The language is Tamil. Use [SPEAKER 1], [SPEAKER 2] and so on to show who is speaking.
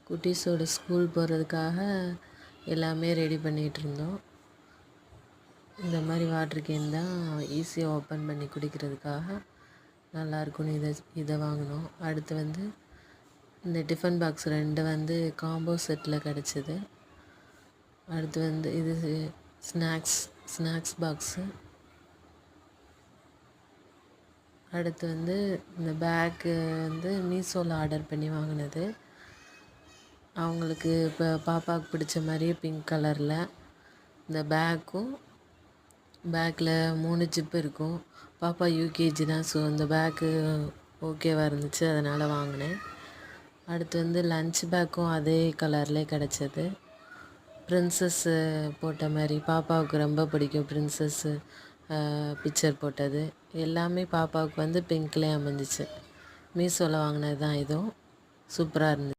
[SPEAKER 1] குட்டீஸோட ஸ்கூல் போகிறதுக்காக எல்லாமே ரெடி பண்ணிகிட்ருந்தோம். இந்த மாதிரி வாட்ரு கேன் தான் ஈஸியாக ஓப்பன் பண்ணி குடிக்கிறதுக்காக நல்லாயிருக்குன்னு இதை வாங்கினோம். அடுத்து வந்து இந்த டிஃபன் பாக்ஸ் 2 வந்து காம்போ செட்டில் கிடச்சிது. அடுத்து வந்து இது ஸ்நாக்ஸ் பாக்ஸு. அடுத்து வந்து இந்த பேக்கு வந்து மீஷோவில் ஆர்டர் பண்ணி வாங்கினது. அவங்களுக்கு இப்போ பாப்பாவுக்கு பிடிச்ச மாதிரியே பிங்க் கலரில் இந்த பேக்கில் 3 ஜிப்பு இருக்கும். பாப்பா யூகேஜி தான், ஸோ இந்த பேக்கு ஓகேவாக இருந்துச்சு, அதனால் வாங்கினேன். அடுத்து வந்து லன்ச் பேக்கும் அதே கலர்லேயே கிடச்சது. ப்ரின்சஸ்ஸு போட்ட மாதிரி பாப்பாவுக்கு ரொம்ப பிடிக்கும். ப்ரின்சஸ்ஸு பிக்சர் போட்டது எல்லாமே பாப்பாவுக்கு வந்து பிங்க்லேயே அமைஞ்சிச்சு. மீஷோவில் வாங்கினது தான் இதுவும். சூப்பராக இருந்துச்சு.